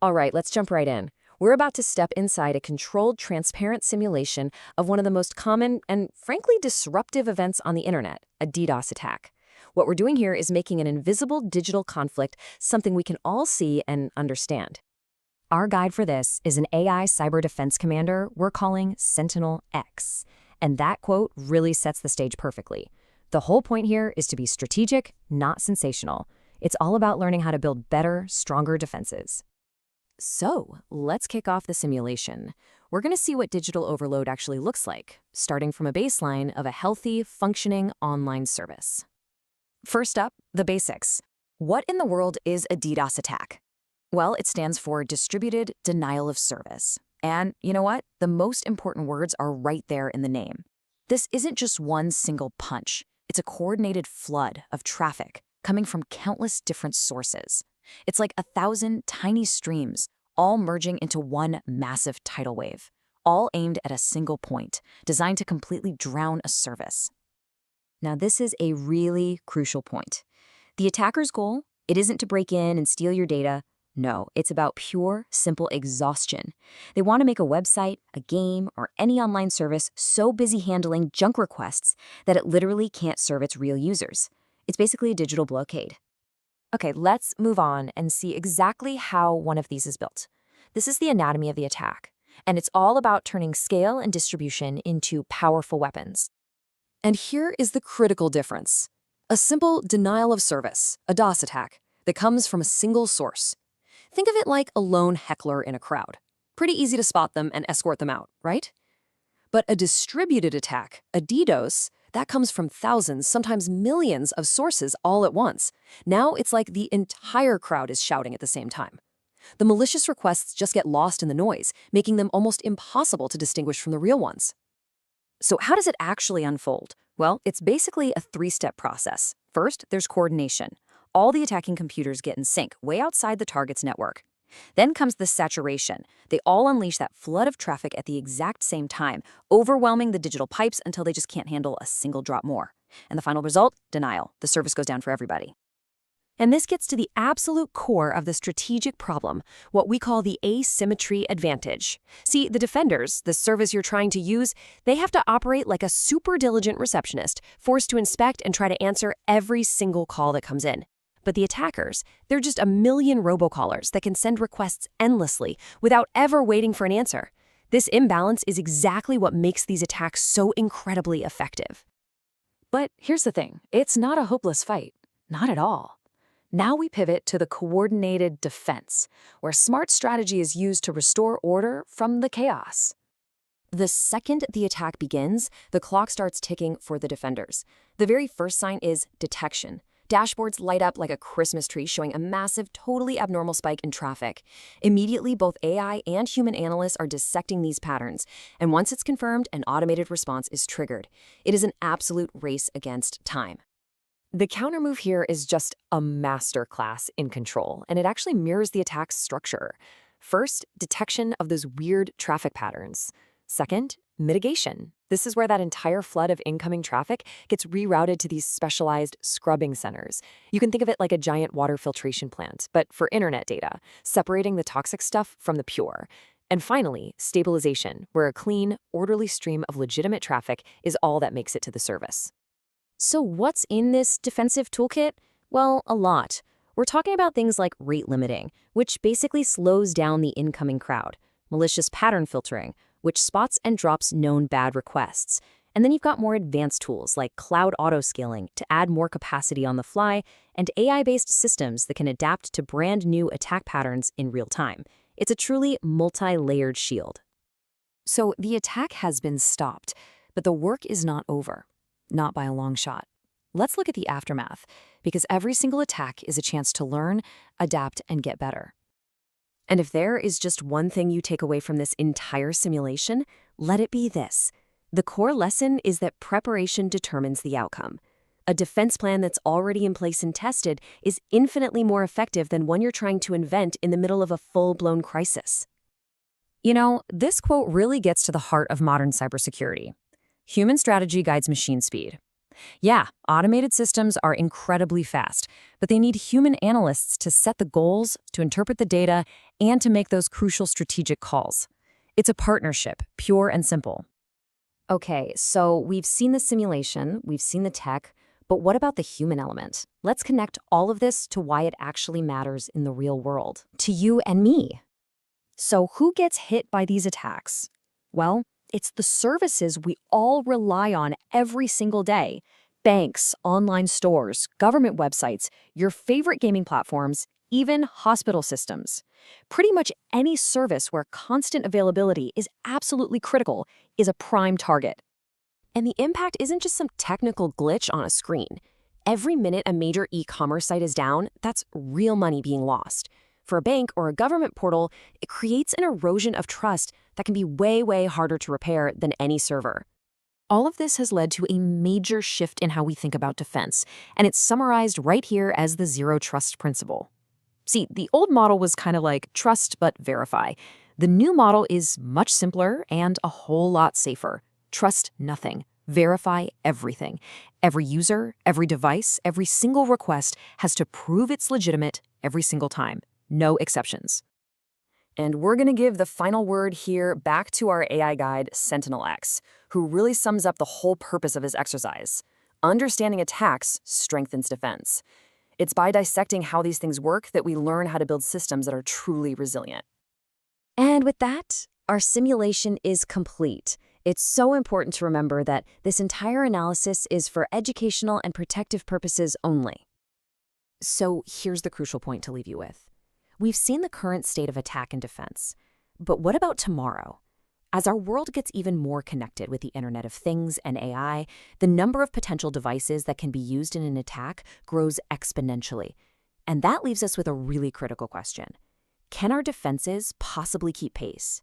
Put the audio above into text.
All right, let's jump right in. We're about to step inside a controlled, transparent simulation of one of the most common and, frankly, disruptive events on the internet, a DDoS attack. What we're doing here is making an invisible digital conflict something we can all see and understand. Our guide for this is an AI cyber defense commander we're calling Sentinel X. And that quote really sets the stage perfectly. The whole point here is to be strategic, not sensational. It's all about learning how to build better, stronger defenses. So, let's kick off the simulation. We're going to see what digital overload actually looks like, starting from a baseline of a healthy, functioning online service. First up, the basics. What in the world is a DDoS attack? Well, it stands for Distributed Denial of Service. And you know what? The most important words are right there in the name. This isn't just one single punch. It's a coordinated flood of traffic coming from countless different sources. It's like 1,000 tiny streams, all merging into one massive tidal wave, all aimed at a single point, designed to completely drown a service. Now, this is a really crucial point. The attacker's goal, it isn't to break in and steal your data. No, it's about pure, simple exhaustion. They want to make a website, a game, or any online service so busy handling junk requests that it literally can't serve its real users. It's basically a digital blockade. Okay, let's move on and see exactly how one of these is built. This is the anatomy of the attack, and it's all about turning scale and distribution into powerful weapons. And here is the critical difference. A simple denial of service, a DDoS attack, that comes from a single source. Think of it like a lone heckler in a crowd. Pretty easy to spot them and escort them out, right? But a distributed attack, a DDoS, that comes from thousands, sometimes millions of sources all at once. Now it's like the entire crowd is shouting at the same time. The malicious requests just get lost in the noise, making them almost impossible to distinguish from the real ones. So how does it actually unfold? Well, it's basically a three-step process. First, there's coordination. All the attacking computers get in sync, way outside the target's network. Then comes the saturation. They all unleash that flood of traffic at the exact same time, overwhelming the digital pipes until they just can't handle a single drop more. And the final result? Denial. The service goes down for everybody. And this gets to the absolute core of the strategic problem, what we call the asymmetry advantage. See, the defenders, the service you're trying to use, they have to operate like a super diligent receptionist, forced to inspect and try to answer every single call that comes in. But the attackers, they're just a million robocallers that can send requests endlessly without ever waiting for an answer. This imbalance is exactly what makes these attacks so incredibly effective. But here's the thing, it's not a hopeless fight. Not at all. Now we pivot to the coordinated defense, where smart strategy is used to restore order from the chaos. The second the attack begins, the clock starts ticking for the defenders. The very first sign is detection. Dashboards light up like a Christmas tree, showing a massive, totally abnormal spike in traffic. Immediately, both AI and human analysts are dissecting these patterns, and once it's confirmed, an automated response is triggered. It is an absolute race against time. The countermove here is just a masterclass in control, and it actually mirrors the attack's structure. First, detection of those weird traffic patterns. Second, mitigation. This is where that entire flood of incoming traffic gets rerouted to these specialized scrubbing centers. You can think of it like a giant water filtration plant, but for internet data, separating the toxic stuff from the pure. And finally, stabilization, where a clean, orderly stream of legitimate traffic is all that makes it to the service. So what's in this defensive toolkit? Well, a lot. We're talking about things like rate limiting, which basically slows down the incoming crowd, malicious pattern filtering, which spots and drops known bad requests. And then you've got more advanced tools like cloud auto-scaling to add more capacity on the fly, and AI-based systems that can adapt to brand new attack patterns in real time. It's a truly multi-layered shield. So the attack has been stopped, but the work is not over. Not by a long shot. Let's look at the aftermath, because every single attack is a chance to learn, adapt, and get better. And if there is just one thing you take away from this entire simulation, let it be this. The core lesson is that preparation determines the outcome. A defense plan that's already in place and tested is infinitely more effective than one you're trying to invent in the middle of a full-blown crisis. You know, this quote really gets to the heart of modern cybersecurity. Human strategy guides machine speed. Yeah, automated systems are incredibly fast, but they need human analysts to set the goals, to interpret the data, and to make those crucial strategic calls. It's a partnership, pure and simple. Okay, so we've seen the simulation, we've seen the tech, but what about the human element? Let's connect all of this to why it actually matters in the real world, to you and me. So who gets hit by these attacks? Well, it's the services we all rely on every single day. Banks, online stores, government websites, your favorite gaming platforms, even hospital systems. Pretty much any service where constant availability is absolutely critical is a prime target. And the impact isn't just some technical glitch on a screen. Every minute a major e-commerce site is down, that's real money being lost. For a bank or a government portal, it creates an erosion of trust that can be way, way harder to repair than any server. All of this has led to a major shift in how we think about defense, and it's summarized right here as the zero trust principle. See, the old model was kind of like trust but verify. The new model is much simpler and a whole lot safer. Trust nothing. Verify everything. Every user, every device, every single request has to prove it's legitimate every single time. No exceptions. And we're going to give the final word here back to our AI guide, SentinelX, who really sums up the whole purpose of his exercise. Understanding attacks strengthens defense. It's by dissecting how these things work that we learn how to build systems that are truly resilient. And with that, our simulation is complete. It's so important to remember that this entire analysis is for educational and protective purposes only. So here's the crucial point to leave you with. We've seen the current state of attack and defense. But what about tomorrow? As our world gets even more connected with the Internet of Things and AI, the number of potential devices that can be used in an attack grows exponentially. And that leaves us with a really critical question. Can our defenses possibly keep pace?